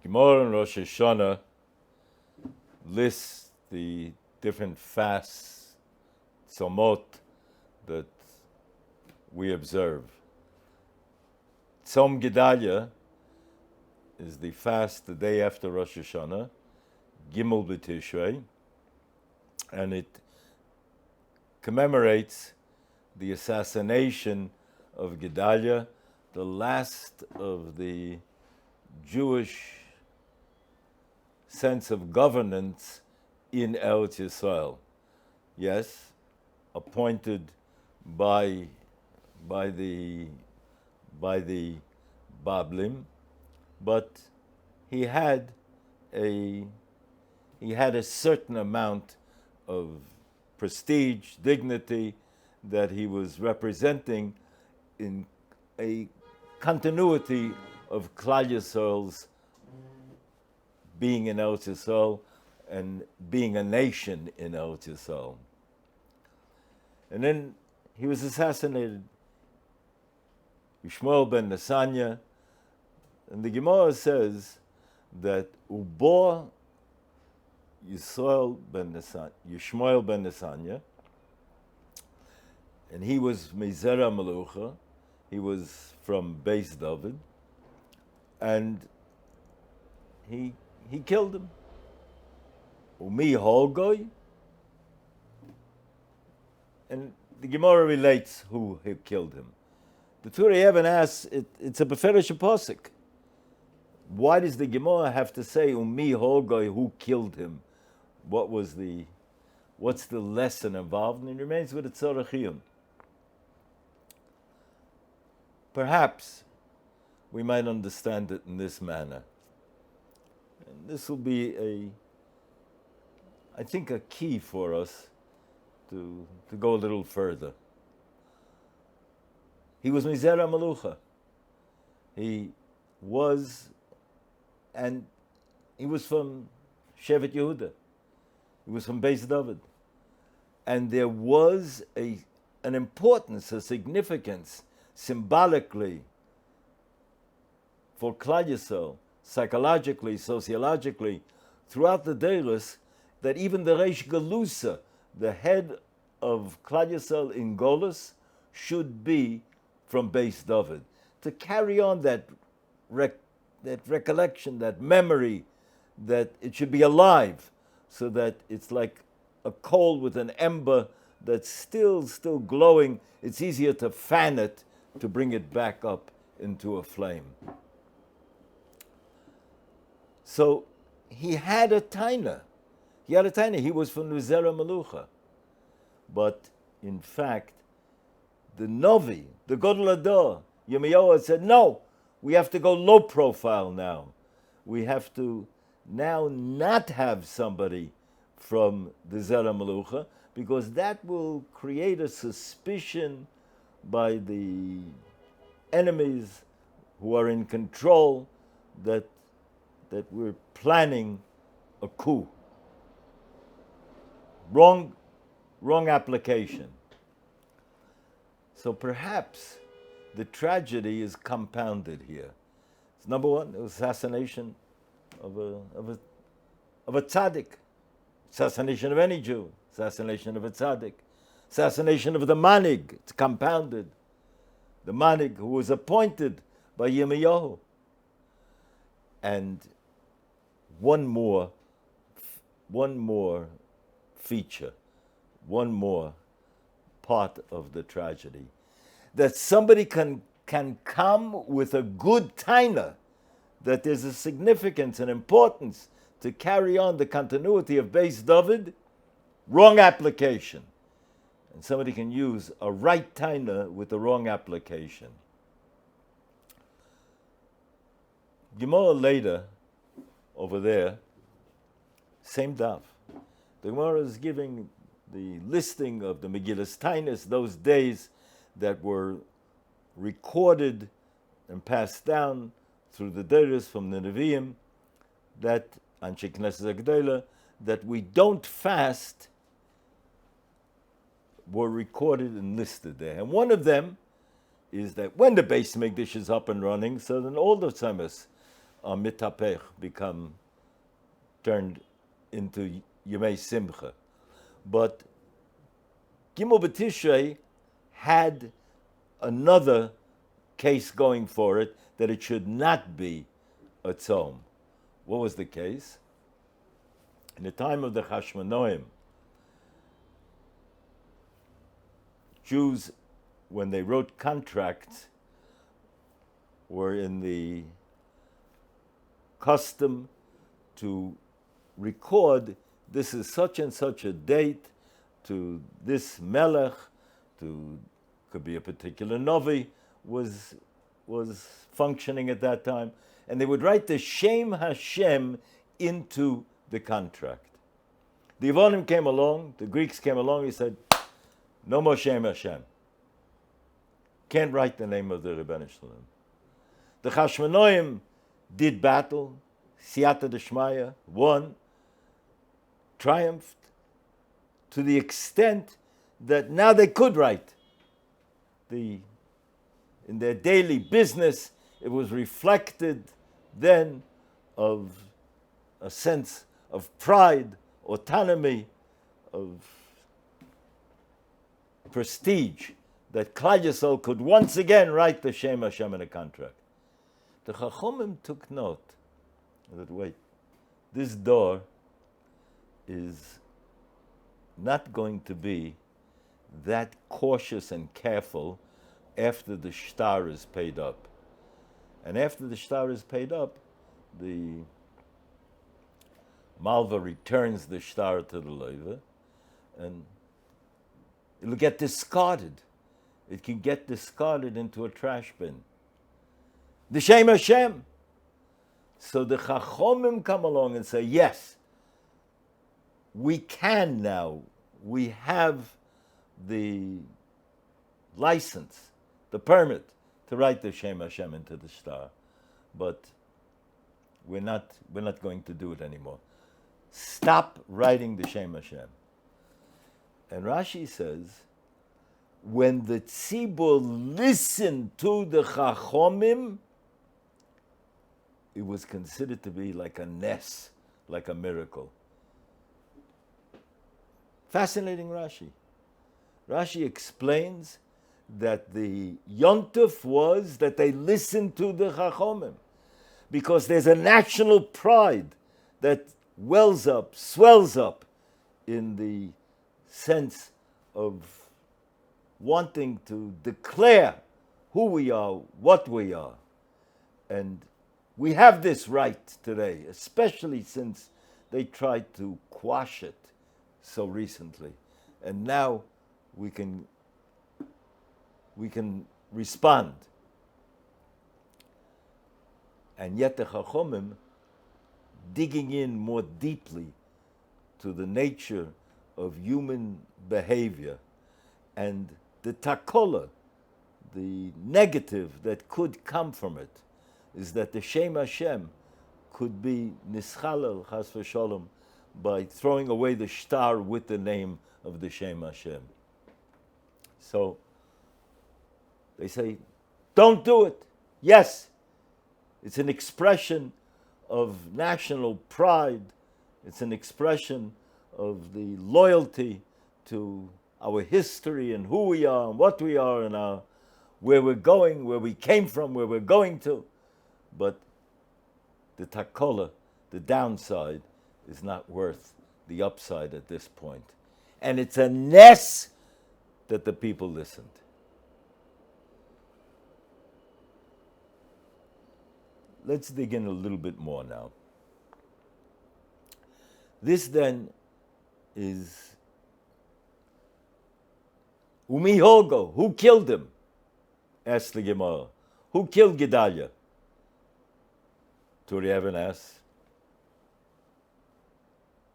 Gemara and Rosh Hashanah lists the different fasts, tzomot, that we observe. Tzom Gedalia is the fast the day after Rosh Hashanah, Gimel B'Tishrei, and it commemorates the assassination of Gedalia, the last of the Jewish sense of governance in Eretz Yisrael. Yes, appointed by the Bablim, but he had a certain amount of prestige, dignity that he was representing in a continuity of Klal Yisrael's being in Eretz Yisrael and being a nation in Eretz Yisrael. And then he was assassinated. Yishmael ben Nesanya, and the Gemara says that Ubo Yishmael ben Nesanya, and he was Mizera Melucha, he was from Beis David, and he killed him. Umi Holgoy, and the Gemara relates who killed him. The Turei Even asks, it's a beferish pasuk. Why does the Gemara have to say Umi Holgoy, who killed him? What's the lesson involved? And it remains with the Tzorachiyim. Perhaps we might understand it in this manner. And this will be I think a key for us to go a little further. He was Mizera Melucha. He was from Shevet Yehuda. He was from Beis David. And there was an importance, a significance, symbolically, for Klal Yisrael, psychologically, sociologically, throughout the Deiros, that even the Reish Galusa, the head of Klal Yisrael in Golus, should be from Beis David. To carry on that recollection, that memory, that it should be alive, so that it's like a coal with an ember that's still glowing. It's easier to fan it, to bring it back up into a flame. So he had a taina. He was from Mizera Melucha. But in fact, the Novi, the Gadol Hador, Yirmiyahu said, no, we have to go low profile now. We have to now not have somebody from the Zera Melucha, because that will create a suspicion by the enemies who are in control that we're planning a coup. Wrong application. So perhaps the tragedy is compounded here. It's number one, the assassination of a tzaddik, assassination of any Jew, assassination of a tzaddik, assassination of the manig. It's compounded. The manig who was appointed by Yirmiyahu. And one more feature, one more part of the tragedy, that somebody can come with a good taina, that there's a significance and importance to carry on the continuity of Beis David, wrong application. And somebody can use a right taina with the wrong application. Gemara later, over there, same daf. The Gemara is giving the listing of the Megillas Tainis, those days that were recorded and passed down through the Deiros from the Nevi'im, that Anshe Knesset Agdela, that we don't fast, were recorded and listed there. And one of them is that when the Beis Mikdash is up and running, so then all the Tzemes are mitapech, become turned into Yemei Simcha. But Gimel B'Tishrei had another case going for it, that it should not be a tzom. What was the case? In the time of the Hashmonaim, Jews, when they wrote contracts, were in the custom to record, this is such and such a date, to this melech, to, could be a particular novi, was functioning at that time, and they would write the Shem Hashem into the contract. The Yevonim came along, the Greeks came along, he said, no more Shem Hashem. Can't write the name of the Rebbeinu Shalom. The Hashmonaim did battle, Siyata Deshmaya, won, triumphed, to the extent that now they could write. In their daily business, it was reflected then of a sense of pride, autonomy, of prestige, that Klal Yisrael could once again write the Shem Hashem in a contract. The Chachomim took note that, wait, this door is not going to be that cautious and careful after the shtar is paid up. And after the shtar is paid up, the Malva returns the shtar to the Leva, and it'll get discarded. It can get discarded into a trash bin. The Shem Hashem. So the Chachomim come along and say, yes, we can now. We have the license, the permit to write the Shem Hashem into the shtar, but we're not going to do it anymore. Stop writing the Shem Hashem. And Rashi says, when the tzibur listened to the Chachomim, it was considered to be like a nes, like a miracle. Fascinating Rashi. Rashi explains that the Yontuf was that they listened to the Chachomim, because there's a national pride that wells up, swells up in the sense of wanting to declare who we are, what we are. And we have this right today, especially since they tried to quash it so recently. And now we can respond. And yet the Chachomim, digging in more deeply to the nature of human behavior and the takola, the negative that could come from it, is that the Shem Hashem could be nischalel chas v'sholom by throwing away the shtar with the name of the Shem Hashem. So they say, don't do it. Yes, it's an expression of national pride. It's an expression of the loyalty to our history and who we are and what we are and where we're going, where we came from, where we're going to. But the takola, the downside, is not worth the upside at this point. And it's a nes that the people listened. Let's dig in a little bit more now. This then is Umihogo, who killed him? Asked the Gemara. Who killed Gedalia? Turi Even asks.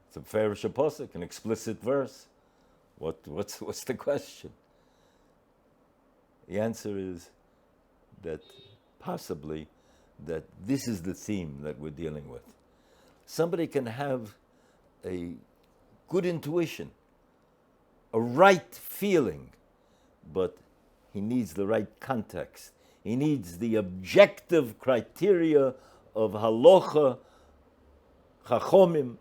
It's a fairish apostle, an explicit verse. What's the question? The answer is that possibly that this is the theme that we're dealing with. Somebody can have a good intuition, a right feeling, but he needs the right context. He needs the objective criteria of halacha, chachomim,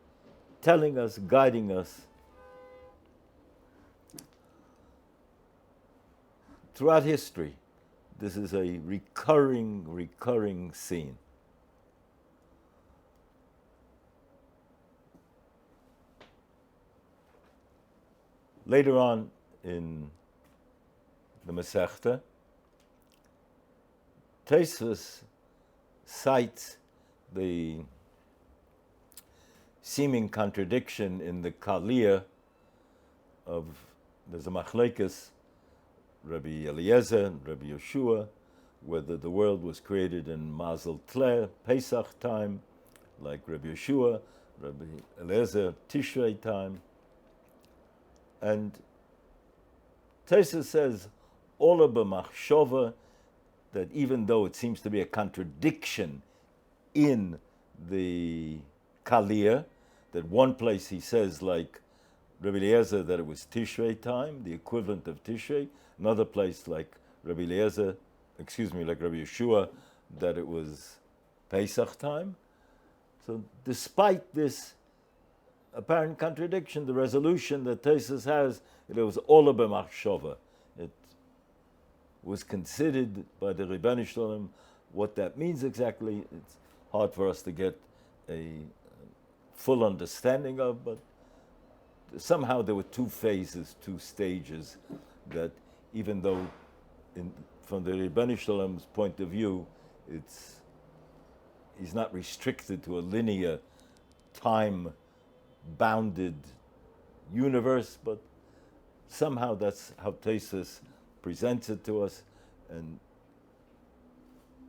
telling us, guiding us. Throughout history, this is a recurring scene. Later on in the Masechta, Tosfos cites the seeming contradiction in the Kaliyah of, there's a machlekes, Rabbi Eliezer and Rabbi Yeshua, whether the world was created in Mazel Tleh, Pesach time, like Rabbi Yeshua, Rabbi Eliezer, Tishrei time. And Tosfos says, Ola b'machshova, that even though it seems to be a contradiction in the Kaliyah, that one place he says, like Rabbi Eliezer, that it was Tishrei time, the equivalent of Tishrei, another place like Rabbi Eliezer, like Rabbi Yeshua, that it was Pesach time. So despite this apparent contradiction, the resolution that Tosfos has, it was Ola b'machshova. It was considered by the Ribbon Shalom. What that means exactly, it's hard for us to get a full understanding of, but somehow there were two phases, two stages, that even though from the Ribbon Shalom's point of view, he's not restricted to a linear, time-bounded universe, but somehow that's how Tosfos presents it to us, and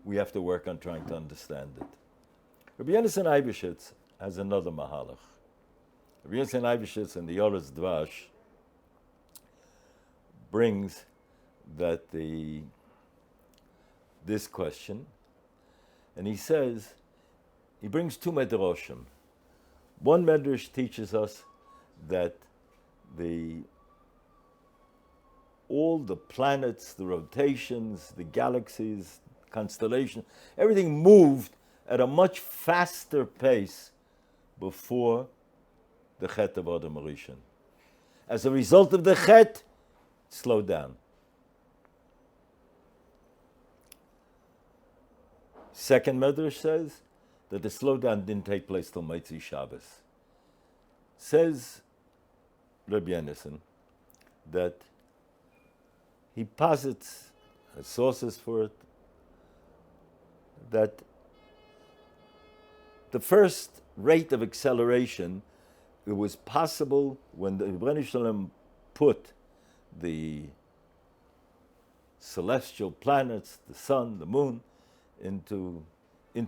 we have to work on trying to understand it. Rabbi Yonasan Eibeshitz has another mahalach. Rabbi Yonasan Eibeshitz in the Yoretz Dvash brings that this question, and he says, he brings two medrashim. One medrash teaches us that all the planets, the rotations, the galaxies, constellations, everything moved at a much faster pace before the Chet of Adam Rishon. As a result of the Chet, it slowed down. Second medrash says that the slowdown didn't take place till Motzei Shabbos. Says Rabbi Yonasan that he posits as sources for it that the first rate of acceleration, it was possible when the Ribbon Shalom put the celestial planets, the sun, the moon, into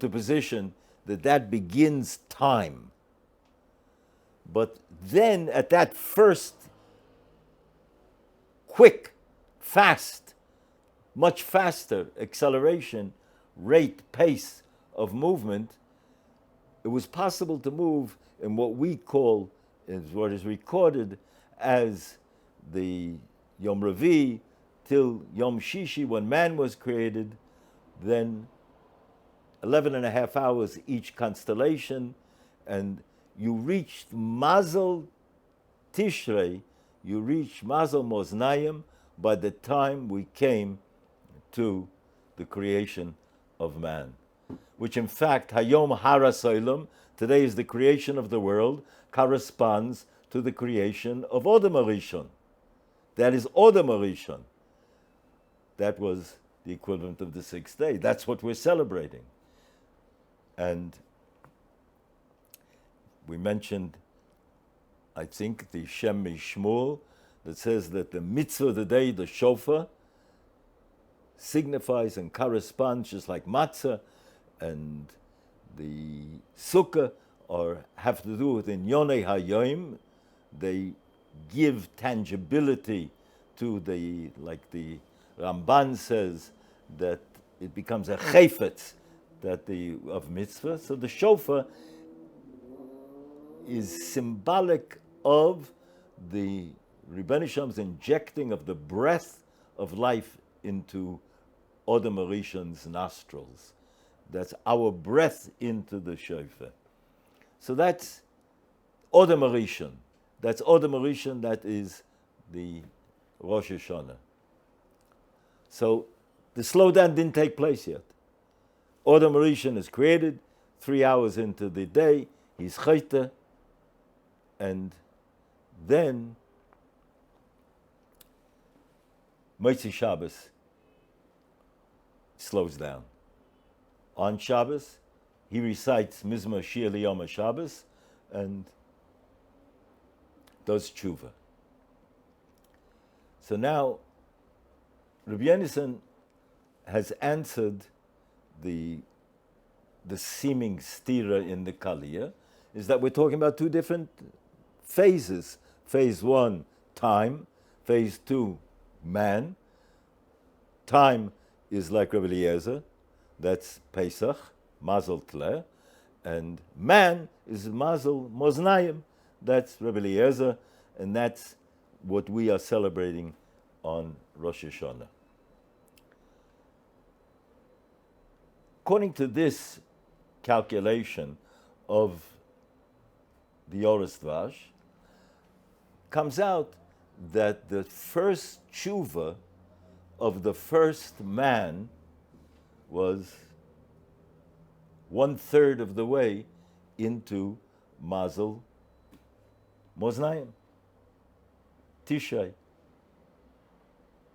position, that begins time. But then at that first quick, fast, much faster acceleration, rate, pace of movement, it was possible to move in what we call, what is recorded as the Yom Revi till Yom Shishi, when man was created, then 11 and a half hours each constellation, and you reached Mazel Tishrei, you reached Mazel Moznayim by the time we came to the creation of man. Which in fact, Hayom Hara Soilam, today is the creation of the world, corresponds to the creation of Odom Arishon. That is Odom Arishon. That was the equivalent of the sixth day. That's what we're celebrating. And we mentioned, I think, the Shem Mishmur, that says that the mitzvah of the day, the shofar, signifies and corresponds, just like matzah and the sukkah have to do with in Yonei Hayoim. They give tangibility to like the Ramban says, that it becomes a chayfetz of mitzvah. So the shofar is symbolic of the Ribbon Shalom's injecting of the breath of life into Odom Arishon's nostrils. That's our breath into the shofar. So that's Odom Harishon. That's Odom Harishon, that is the Rosh Hashanah. So the slowdown didn't take place yet. Odom Harishon is created, 3 hours into the day, he's chayta, and then Motzi Shabbos slows down. On Shabbos, he recites Mizmor Shir Liyom Shabbos and does tshuva. So now, Rabbi Yonasan has answered the seeming stira in the Kaliya, is that we're talking about two different phases. Phase 1, time. Phase 2, man. Time is like Rabbi Eliezer, that's Pesach, Mazel Tleh, and man is Mazel Moznayim, that's Rabbi Eliezer, and that's what we are celebrating on Rosh Hashanah. According to this calculation of the Oros Dvash, comes out that the first tshuva of the first man was 1/3 of the way into Mazel Moznayim, Tishrei,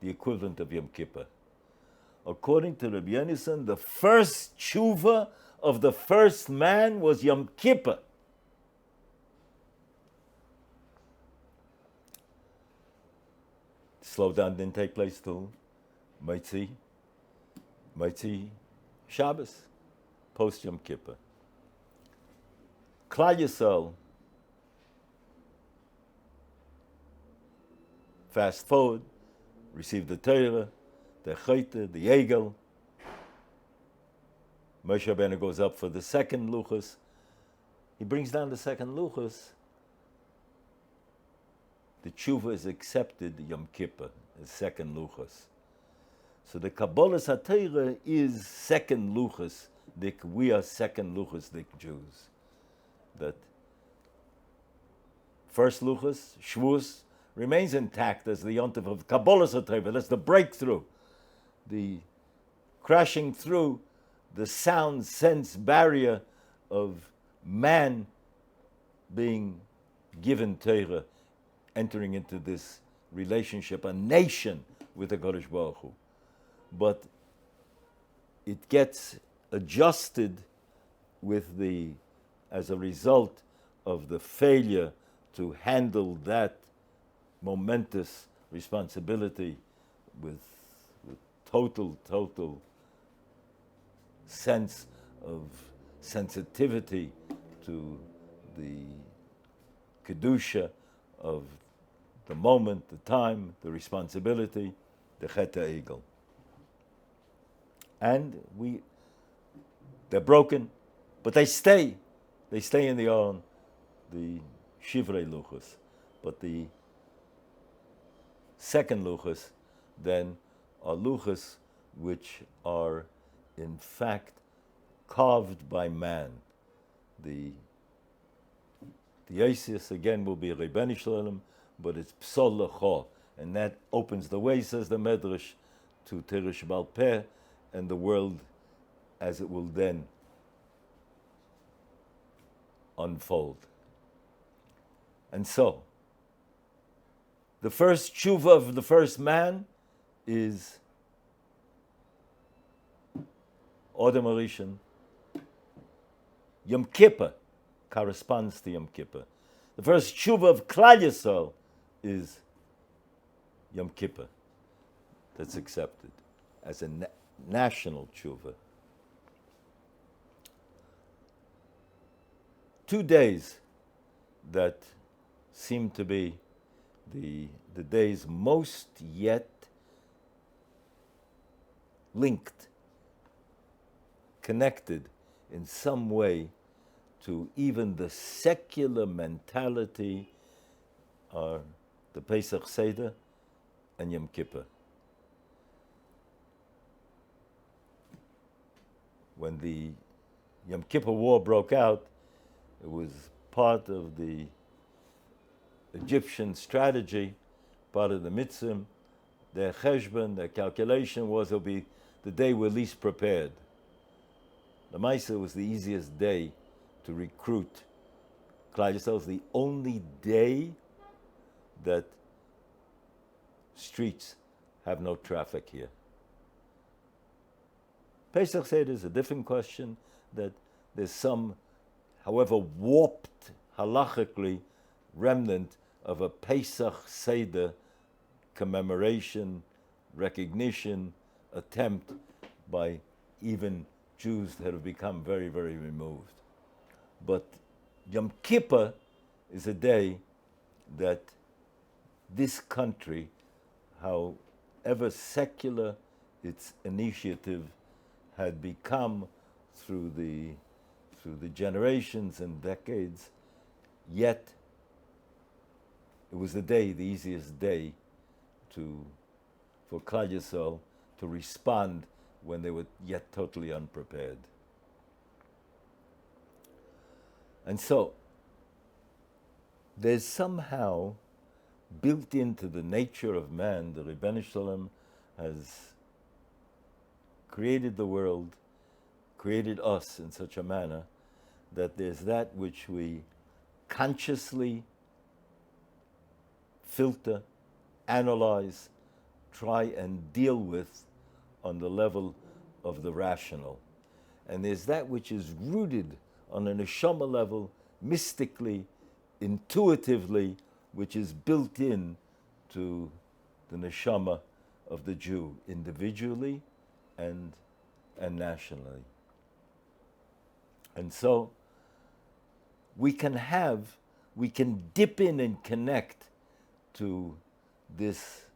the equivalent of Yom Kippur. According to Rabbi Yonasan, the first tshuva of the first man was Yom Kippur. Slowdown didn't take place till Motzi Shabbos, post Yom Kippur. Klal Yisrael, fast forward, received the Torah, the Chayte, the Egel. Moshe Rabbeinu goes up for the second Luchos. He brings down the second Luchos. The tshuva is accepted Yom Kippur, as second Luchos. So the Kabbalah HaTorah is second Luchos. We are second Luchos, the Jews. That first Luchos, Shavuos, remains intact as the yontif of Kabbalah HaTorah. That's the breakthrough, the crashing through the sound sense barrier of man being given Torah, entering into this relationship, a nation with the Kodesh Baruch Hu. But it gets adjusted as a result of the failure to handle that momentous responsibility with total sense of sensitivity to the kedusha of the moment, the time, the responsibility, the Chet HaEgel. And they're broken, but they stay. They stay in the Aron, the Shivrei Luchos. But the second Luchos then are Luchos which are in fact carved by man. The Yesius again will be Rebbeinu Shalom, but it's Psol Lecho, and that opens the way, says the Medrash, to Terush Baal Peh and the world as it will then unfold. And so, the first tshuva of the first man is Odom Harishon. Yom Kippur corresponds to Yom Kippur. The first tshuva of Klal Yisrael is Yom Kippur. That's accepted as a national tshuva. 2 days that seem to be the days most yet linked, connected in some way to even the secular mentality are the Pesach Seder and Yom Kippur. when the Yom Kippur War broke out, it was part of the Egyptian strategy, part of the mitzvah. Their cheshbon, their calculation was it'll be the day we're least prepared. The Maisa was the easiest day to recruit. Klal Yisrael was the only day that streets have no traffic here. Pesach Seder is a different question, that there's some, however warped halachically, remnant of a Pesach Seder commemoration, recognition, attempt by even Jews that have become very, very removed. But Yom Kippur is a day that this country, however secular its initiative had become through the generations and decades, yet it was the day, the easiest day for Klal Yisrael to respond when they were yet totally unprepared. And so, there's somehow built into the nature of man, the Rebbeinu Shalom has created the world, created us in such a manner that there's that which we consciously filter, analyze, try and deal with on the level of the rational. And there's that which is rooted on a neshama level, mystically, intuitively, which is built in to the neshama of the Jew, individually and nationally. And so we can dip in and connect to this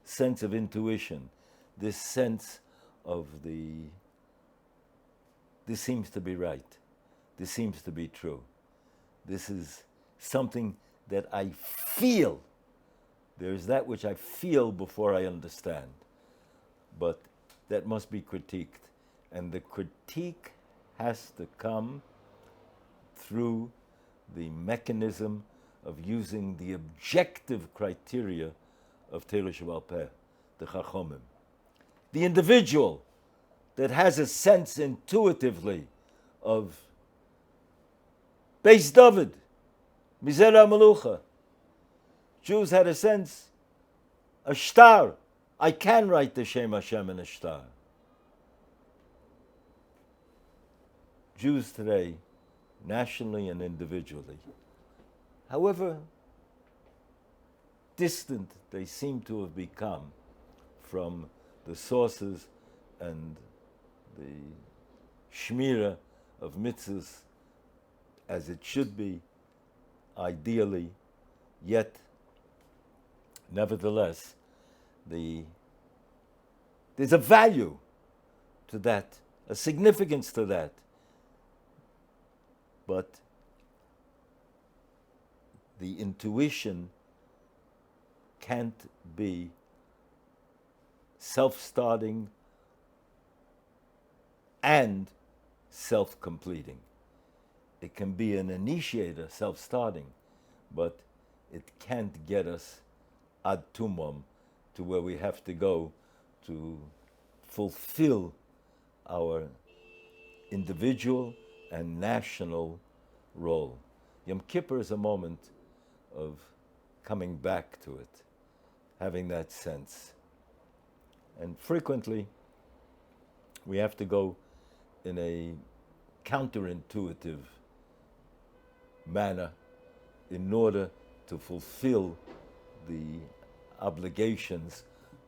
sense of intuition, this sense of this seems to be right, this seems to be true, this is something that I feel. There is that which I feel before I understand, but that must be critiqued, and the critique has to come through the mechanism of using the objective criteria of Torah Sheba'al Peh, the Chachomim. The individual that has a sense intuitively of Beis David, Mizera Melucha. Jews had a sense, a shtar. I can write the Shem Hashem in a shtar. Jews today, nationally and individually, however distant they seem to have become from the sources and the shmira of mitzvahs as it should be, ideally, yet, nevertheless, there's a value to that, a significance to that. But the intuition can't be self-starting and self-completing. It can be an initiator, self-starting, but it can't get us ad tumam, to where we have to go to fulfill our individual and national role. Yom Kippur is a moment of coming back to it, having that sense. And frequently, we have to go in a counterintuitive manner in order to fulfill the obligations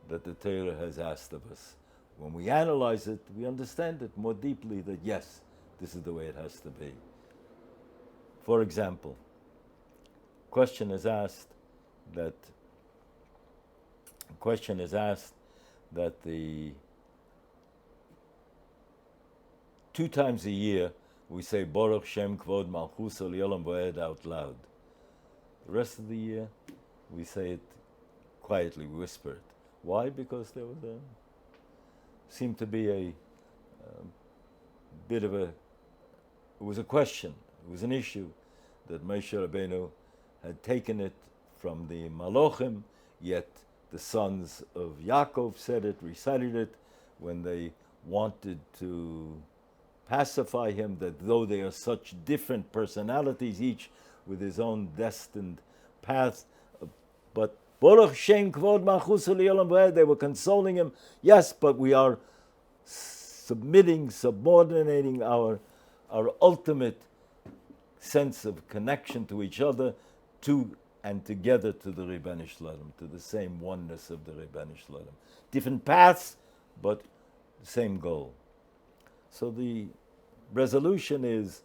that the Torah has asked of us. When we analyze it, we understand it more deeply that yes, this is the way it has to be. For example, question is asked that the 2 times a year we say Baruch Shem Kvod Malchus Olam Voed out loud. The rest of the year we say it quietly, we whisper it. Why? Because there seemed to be a bit of it was a question, it was an issue that Moshe Rabbeinu had taken it from the Malochim, yet the sons of Yaakov said it, recited it, when they wanted to pacify him, that though they are such different personalities, each with his own destined path, but Baruch Shem Kvod Malchus L'Olam V'ed, they were consoling him, yes, but we are subordinating our ultimate sense of connection to each other, to and together to the Ribbonish Shalom, to the same oneness of the Ribbonish Shalom. Different paths, but the same goal. So the resolution is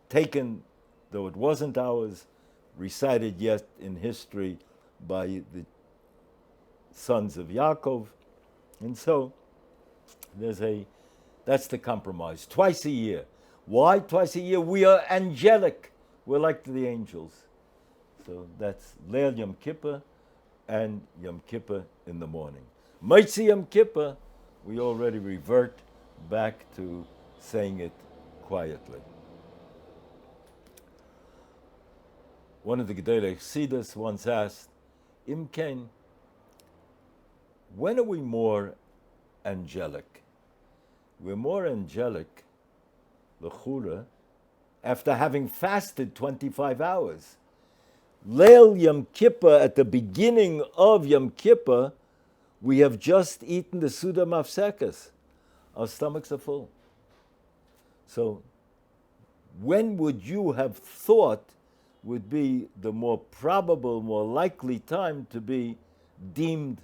taken, though it wasn't ours, recited yet in history by the sons of Yaakov, and so that's the compromise. Twice a year. Why twice a year? We are angelic. We're like the angels. So that's Leil Yom Kippur and Yom Kippur in the morning. Motzei Yom Kippur, we already revert back to saying it quietly. One of the Gedolei Chassidus once asked, Im Ken, when are we more angelic? We're more angelic, l'chura, after having fasted 25 hours. Leil Yom Kippur, at the beginning of Yom Kippur, we have just eaten the Suda Mafsekas. Our stomachs are full. So, when would you have thought would be the more probable, more likely time to be deemed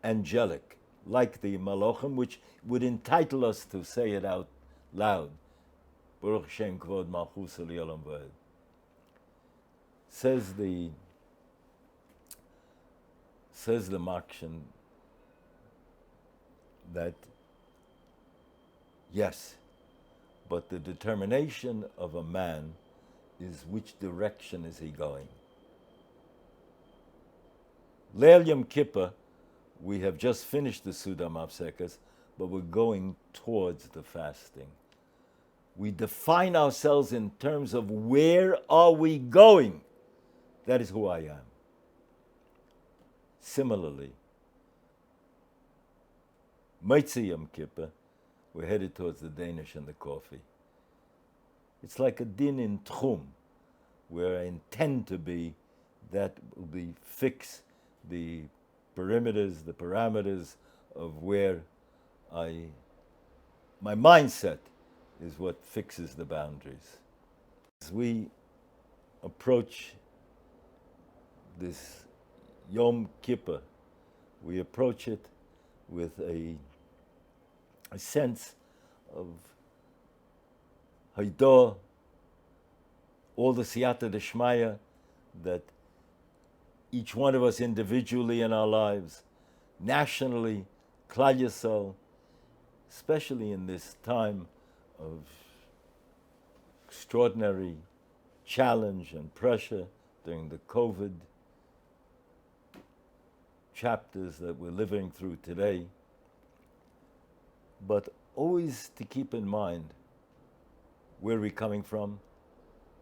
angelic, like the Malachim, which would entitle us to say it out loud. Baruch Shem Kvod Malchus L'Olam V'ed. Says the Makshan that yes, but the determination of a man is which direction is he going. Leil Yom Kippur, we have just finished the Suda Mafsekas, but we're going towards the fasting. We define ourselves in terms of where are we going. That is who I am. Similarly, Motzei Yom Kippur, we're headed towards the Danish and the coffee. It's like a din in Tchum, where I intend to be, that will be fix the parameters of where my mindset is what fixes the boundaries. As we approach this Yom Kippur, we approach it with a sense of Haidah, all the Siyata Deshmaya that each one of us individually in our lives, nationally, Klal Yisrael, especially in this time of extraordinary challenge and pressure during the COVID chapters that we're living through today, but always to keep in mind where we're coming from,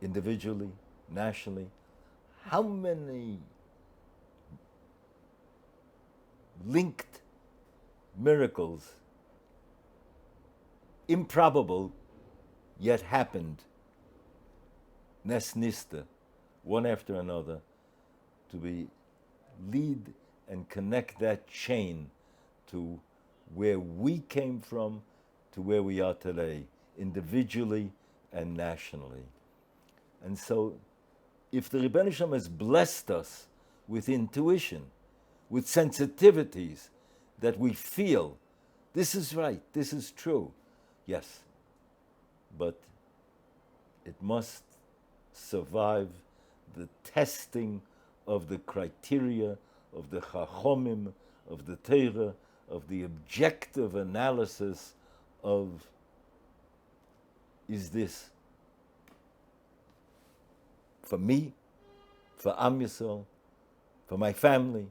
individually, nationally, how many linked miracles, improbable, yet happened, nes nista, one after another, to be lead and connect that chain to where we came from to where we are today, individually and nationally. And so, if the Rebbeinu Shalom has blessed us with intuition, with sensitivities that we feel, this is right, this is true, yes, but it must survive the testing of the criteria of the Chachomim, of the Torah, of the objective analysis of, is this for me, for Am Yisrael, for my family,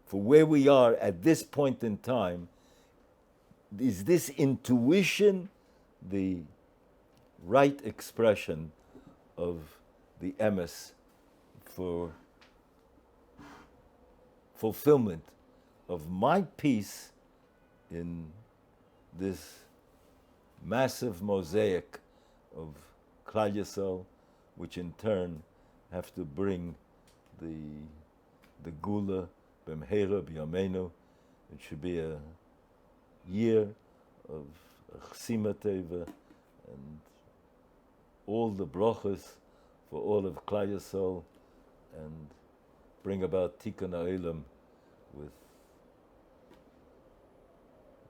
for where we are at this point in time, is this intuition the right expression of the emes for fulfillment of my piece in this massive mosaic of Klal Yisrael, which in turn have to bring the Gula b'mheira b'yameinu. It should be a year of Chsima Teva and all the brachas for all of Klal Yisrael, and bring about Tikkun Ha'olam with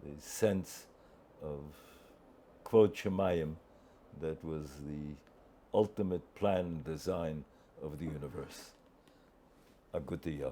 the sense of Kvod Shemayim that was the ultimate plan and design of the universe. A good year.